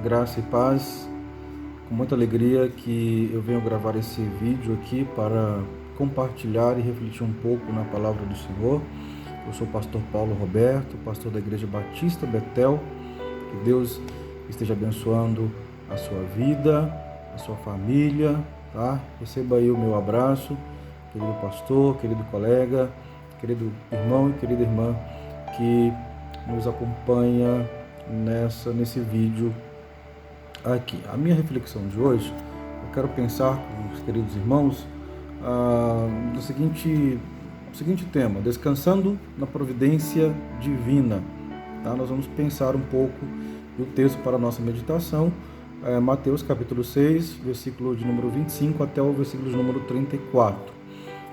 Graça e paz. Com muita alegria que eu venho gravar esse vídeo aqui para compartilhar e refletir um pouco na palavra do Senhor. Eu sou o pastor Paulo Roberto, pastor da Igreja Batista Betel. Que Deus esteja abençoando a sua vida, a sua família, tá? Receba aí o meu abraço, querido pastor, querido colega, querido irmão e querida irmã que nos acompanha nesse vídeo aqui. A minha reflexão de hoje, eu quero pensar com os queridos irmãos no seguinte tema: descansando na providência divina. Tá? Nós vamos pensar um pouco do texto para a nossa meditação, Mateus capítulo 6, versículo de número 25 até o versículo de número 34.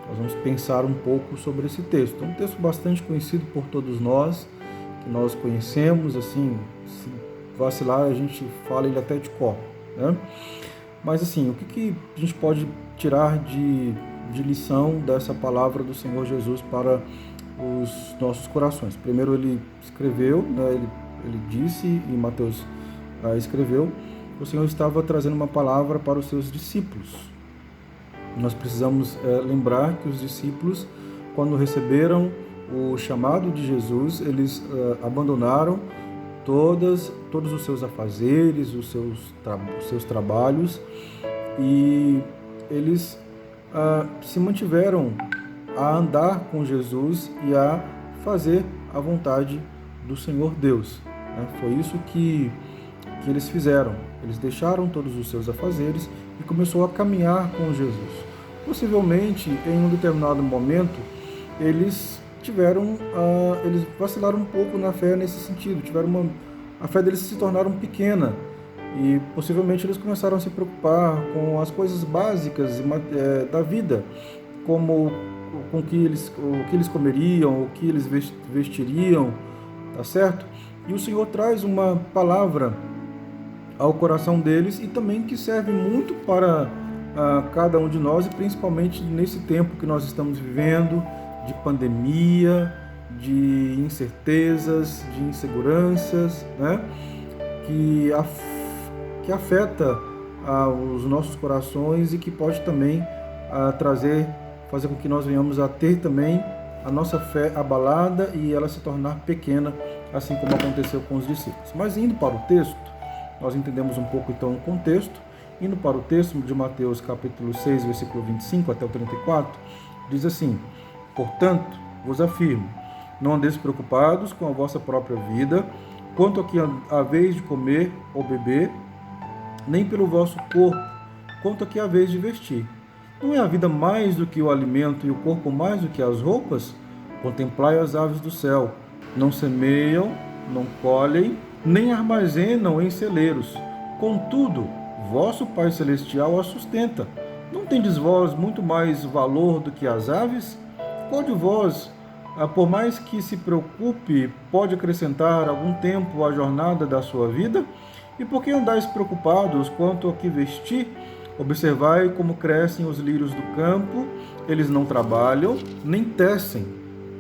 Nós vamos pensar um pouco sobre esse texto. É um texto bastante conhecido por todos nós, que nós conhecemos, assim, se vacilar a gente fala ele até de cor, né? Mas assim, o que a gente pode tirar de lição dessa palavra do Senhor Jesus para os nossos corações? Primeiro ele escreveu, né, ele disse, e Mateus escreveu, o Senhor estava trazendo uma palavra para os seus discípulos. Nós precisamos lembrar que os discípulos, quando receberam o chamado de Jesus, eles abandonaram todos os seus afazeres, os seus trabalhos, e eles se mantiveram a andar com Jesus e a fazer a vontade do Senhor Deus. Foi isso que eles fizeram. Eles deixaram todos os seus afazeres e começou a caminhar com Jesus. Possivelmente, em um determinado momento, eles vacilaram um pouco na fé nesse sentido, a fé deles se tornaram pequena e possivelmente eles começaram a se preocupar com as coisas básicas da vida, como o que eles comeriam, o que eles vestiriam, tá certo? E o Senhor traz uma palavra ao coração deles e também que serve muito para cada um de nós, e principalmente nesse tempo que nós estamos vivendo, de pandemia, de incertezas, de inseguranças, né? que afeta os nossos corações e que pode também fazer com que nós venhamos a ter também a nossa fé abalada e ela se tornar pequena, assim como aconteceu com os discípulos. Mas indo para o texto, nós entendemos um pouco então o contexto. Indo para o texto de Mateus capítulo 6, versículo 25 até o 34, diz assim: portanto, vos afirmo, não andeis preocupados com a vossa própria vida, quanto ao que haveis de comer ou beber, nem pelo vosso corpo, quanto ao que haveis de vestir. Não é a vida mais do que o alimento e o corpo mais do que as roupas? Contemplai as aves do céu, não semeiam, não colhem, nem armazenam em celeiros. Contudo, vosso Pai Celestial a sustenta. Não tendes vós muito mais valor do que as aves? Qual de vós, por mais que se preocupe, pode acrescentar algum tempo à jornada da sua vida? E por que andais preocupados quanto ao que vestir? Observai como crescem os lírios do campo, eles não trabalham, nem tecem.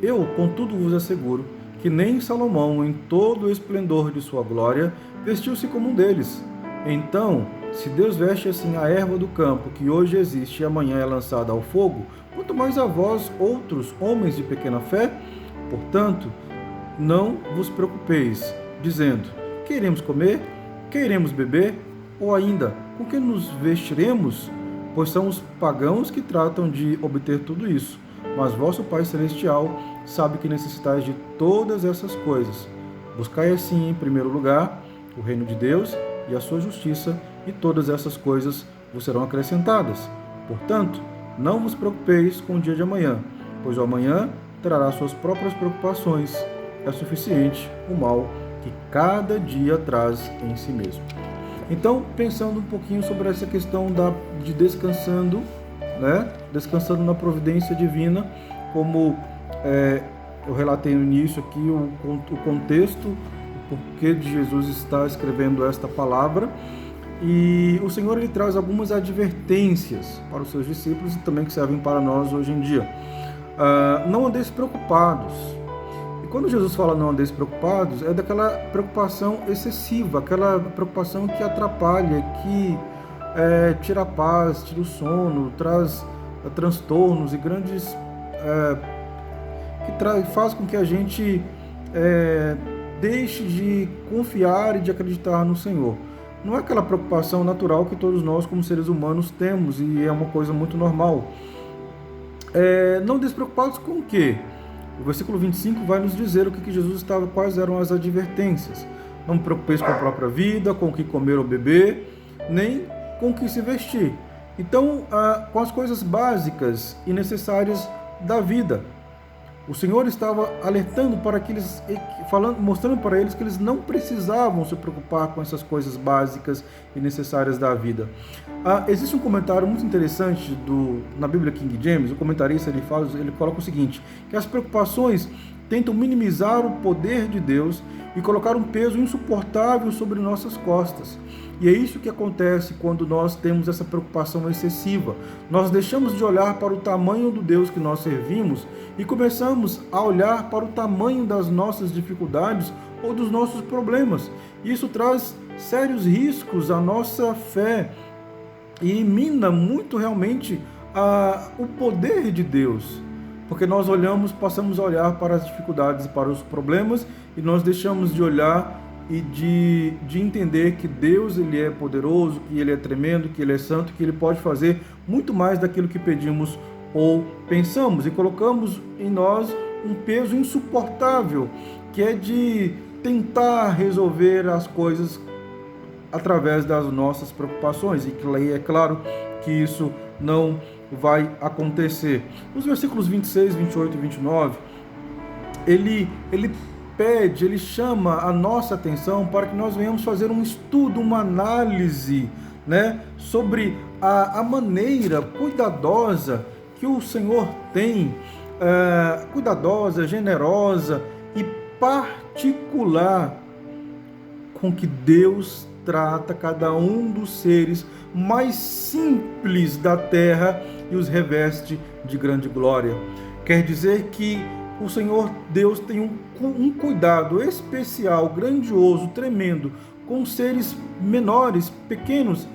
Eu, contudo, vos asseguro que nem Salomão, em todo o esplendor de sua glória, vestiu-se como um deles. Então, se Deus veste assim a erva do campo, que hoje existe e amanhã é lançada ao fogo, quanto mais a vós, outros homens de pequena fé? Portanto, não vos preocupeis, dizendo: que iremos comer? Que iremos beber? Ou ainda, com que nos vestiremos? Pois são os pagãos que tratam de obter tudo isso. Mas vosso Pai Celestial sabe que necessitais de todas essas coisas. Buscai assim, em primeiro lugar, o reino de Deus e a sua justiça, e todas essas coisas vos serão acrescentadas. Portanto, não vos preocupeis com o dia de amanhã, pois o amanhã trará suas próprias preocupações. É suficiente o mal que cada dia traz em si mesmo. Então, pensando um pouquinho sobre essa questão de descansando, né? Descansando na providência divina, como eu relatei no início aqui o contexto, o porquê de Jesus estar escrevendo esta palavra. E o Senhor ele traz algumas advertências para os seus discípulos e também que servem para nós hoje em dia. Não andeis preocupados. E quando Jesus fala não andeis preocupados, é daquela preocupação excessiva, aquela preocupação que atrapalha, que tira a paz, tira o sono, traz transtornos e grandes... faz com que a gente deixe de confiar e de acreditar no Senhor. Não é aquela preocupação natural que todos nós, como seres humanos, temos, e é uma coisa muito normal. Não despreocupados com o quê? O versículo 25 vai nos dizer o que Jesus estava, quais eram as advertências. Não me preocupeis com a própria vida, com o que comer ou beber, nem com o que se vestir. Então, com as coisas básicas e necessárias da vida. O Senhor estava alertando para que eles, mostrando para eles que eles não precisavam se preocupar com essas coisas básicas e necessárias da vida. Existe um comentário muito interessante na Bíblia King James. O comentarista ele coloca o seguinte: que as preocupações tentam minimizar o poder de Deus e colocar um peso insuportável sobre nossas costas. E é isso que acontece quando nós temos essa preocupação excessiva. Nós deixamos de olhar para o tamanho do Deus que nós servimos e começamos a olhar para o tamanho das nossas dificuldades ou dos nossos problemas. Isso traz sérios riscos à nossa fé e mina muito realmente o poder de Deus. Porque nós passamos a olhar para as dificuldades e para os problemas e nós deixamos de olhar e de entender que Deus ele é poderoso, que Ele é tremendo, que Ele é santo, que Ele pode fazer muito mais daquilo que pedimos ou pensamos. E colocamos em nós um peso insuportável, que é de tentar resolver as coisas através das nossas preocupações. E é claro que isso não vai acontecer. Nos versículos 26, 28 e 29, ele chama a nossa atenção para que nós venhamos fazer um estudo, uma análise, sobre a maneira cuidadosa que o Senhor tem, cuidadosa, generosa e particular com que Deus trata cada um dos seres mais simples da terra e os reveste de grande glória. Quer dizer que o Senhor Deus tem um cuidado especial, grandioso, tremendo, com seres menores, pequenos,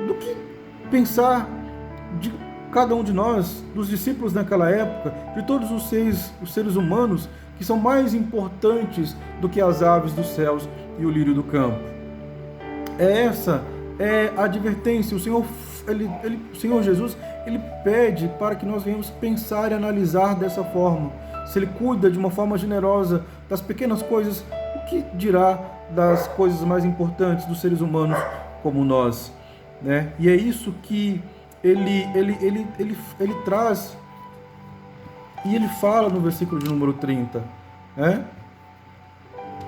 do que pensar de cada um de nós, dos discípulos naquela época, de todos os seres humanos, que são mais importantes do que as aves dos céus e o lírio do campo. Essa é a advertência. O Senhor Jesus, Ele pede para que nós venhamos pensar e analisar dessa forma. Se Ele cuida de uma forma generosa das pequenas coisas, o que dirá das coisas mais importantes dos seres humanos como nós? E é isso que ele traz, e ele fala no versículo de número 30.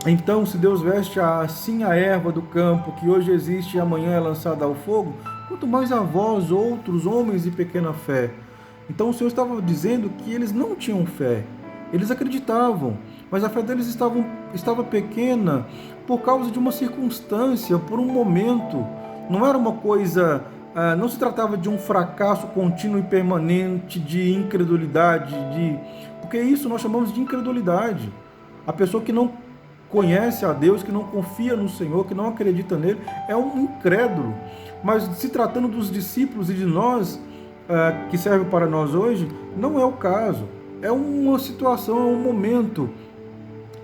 Então, se Deus veste assim a erva do campo, que hoje existe e amanhã é lançada ao fogo, quanto mais a vós, outros homens de pequena fé. Então o Senhor estava dizendo que eles não tinham fé. Eles acreditavam, mas a fé deles estava pequena por causa de uma circunstância, por um momento. Não era uma coisa, não se tratava de um fracasso contínuo e permanente de incredulidade, porque isso nós chamamos de incredulidade. A pessoa que não conhece a Deus, que não confia no Senhor, que não acredita nele, é um incrédulo. Mas se tratando dos discípulos e de nós, que serve para nós hoje, não é o caso. É uma situação, é um momento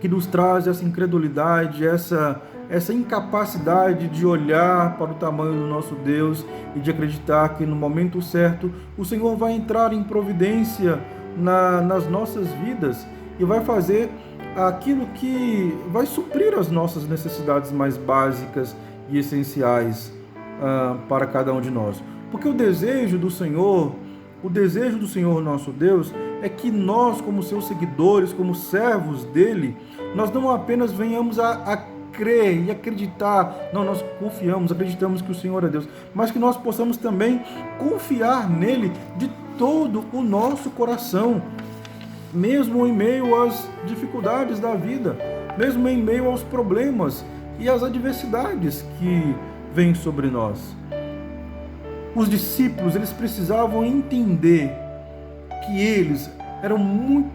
que nos traz essa incredulidade, essa incapacidade de olhar para o tamanho do nosso Deus e de acreditar que no momento certo o Senhor vai entrar em providência nas nossas vidas e vai fazer aquilo que vai suprir as nossas necessidades mais básicas e essenciais para cada um de nós. Porque o desejo do Senhor nosso Deus é que nós, como seus seguidores, como servos dele, nós não apenas venhamos a crer e acreditar, não, nós acreditamos que o Senhor é Deus, mas que nós possamos também confiar nele de todo o nosso coração, mesmo em meio às dificuldades da vida, mesmo em meio aos problemas e às adversidades que vêm sobre nós. Os discípulos, eles precisavam entender que eles, eram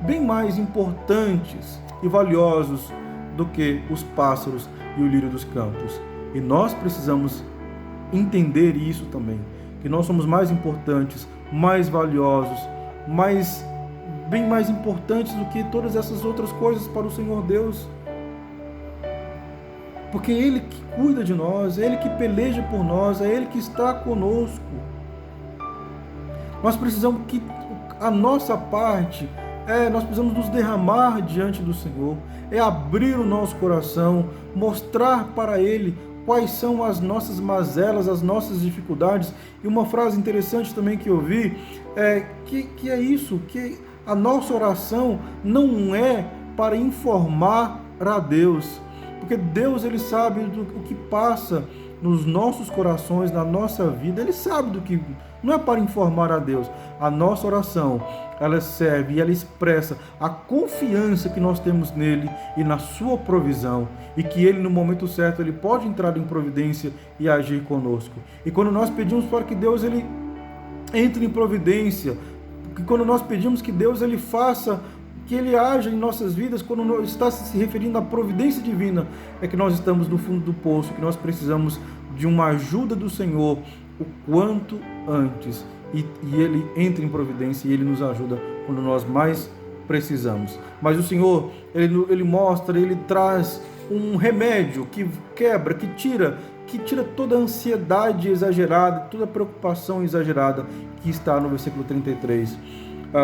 bem mais importantes e valiosos do que os pássaros e o lírio dos campos. E nós precisamos entender isso também, que nós somos mais importantes, mais valiosos, bem mais importantes do que todas essas outras coisas para o Senhor Deus. Porque é Ele que cuida de nós, é Ele que peleja por nós, é Ele que está conosco. Nós precisamos que a nossa parte, nós precisamos nos derramar diante do Senhor, é abrir o nosso coração, mostrar para Ele quais são as nossas mazelas, as nossas dificuldades. E uma frase interessante também que eu vi que é isso, que a nossa oração não é para informar a Deus, porque Deus, Ele sabe o que passa nos nossos corações, na nossa vida. Ele sabe do que... Não é para informar a Deus. A nossa oração, ela serve e ela expressa a confiança que nós temos nele e na sua provisão, e que ele, no momento certo, ele pode entrar em providência e agir conosco. E quando nós pedimos para que Deus, ele entre em providência, quando nós pedimos que Deus, ele faça, que Ele haja em nossas vidas, quando está se referindo à providência divina, é que nós estamos no fundo do poço, que nós precisamos de uma ajuda do Senhor o quanto antes, e Ele entra em providência e Ele nos ajuda quando nós mais precisamos. Mas o Senhor, Ele mostra, Ele traz um remédio que quebra, que tira toda a ansiedade exagerada, toda a preocupação exagerada que está no versículo 33.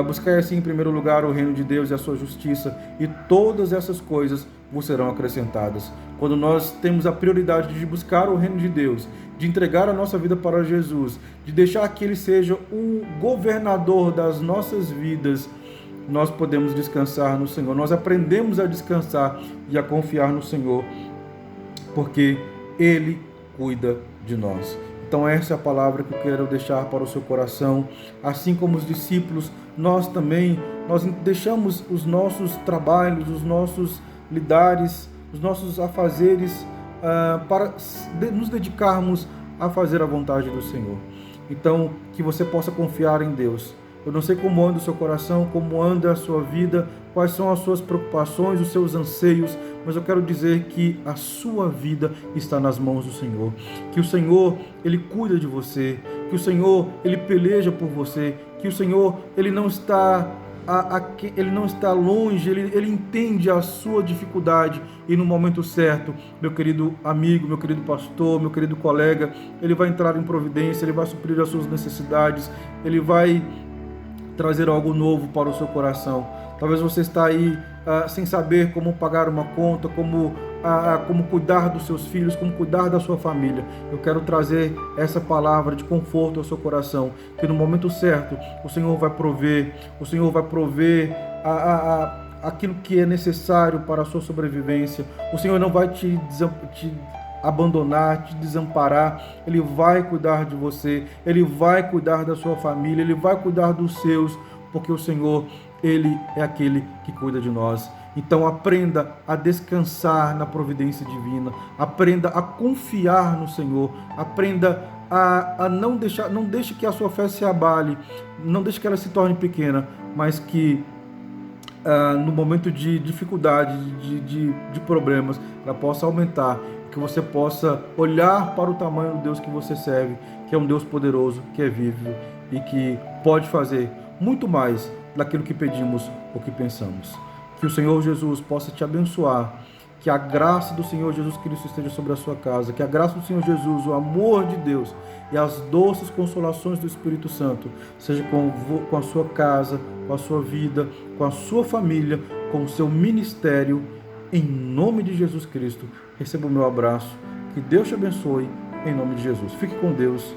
Buscai assim em primeiro lugar o reino de Deus e a sua justiça, e todas essas coisas vos serão acrescentadas. Quando nós temos a prioridade de buscar o reino de Deus, de entregar a nossa vida para Jesus, de deixar que Ele seja o governador das nossas vidas, nós podemos descansar no Senhor. Nós aprendemos a descansar e a confiar no Senhor, porque Ele cuida de nós. Então essa é a palavra que eu quero deixar para o seu coração. Assim como os discípulos, nós deixamos os nossos trabalhos, os nossos lidares, os nossos afazeres para nos dedicarmos a fazer a vontade do Senhor. Então, que você possa confiar em Deus. Eu não sei como anda o seu coração, como anda a sua vida, quais são as suas preocupações, os seus anseios, mas eu quero dizer que a sua vida está nas mãos do Senhor. Que o Senhor, Ele cuida de você, que o Senhor, Ele peleja por você, que o Senhor, Ele não está longe, ele entende a sua dificuldade, e no momento certo, meu querido amigo, meu querido pastor, meu querido colega, Ele vai entrar em providência, Ele vai suprir as suas necessidades, Ele vai trazer algo novo para o seu coração. Talvez você está aí sem saber como pagar uma conta, como cuidar dos seus filhos, como cuidar da sua família. Eu quero trazer essa palavra de conforto ao seu coração, que no momento certo o Senhor vai prover, aquilo que é necessário para a sua sobrevivência. O Senhor não vai te abandonar, te desamparar. Ele vai cuidar de você, Ele vai cuidar da sua família, Ele vai cuidar dos seus, porque o Senhor, Ele é aquele que cuida de nós. Então aprenda a descansar na providência divina, aprenda a confiar no Senhor, aprenda a não deixe que a sua fé se abale, não deixe que ela se torne pequena, mas que no momento de dificuldade, de problemas, ela possa aumentar, que você possa olhar para o tamanho do Deus que você serve, que é um Deus poderoso, que é vivo e que pode fazer muito mais daquilo que pedimos ou que pensamos. Que o Senhor Jesus possa te abençoar, que a graça do Senhor Jesus Cristo esteja sobre a sua casa, que a graça do Senhor Jesus, o amor de Deus e as doces consolações do Espírito Santo seja com a sua casa, com a sua vida, com a sua família, com o seu ministério, em nome de Jesus Cristo. Receba o meu abraço, que Deus te abençoe, em nome de Jesus. Fique com Deus.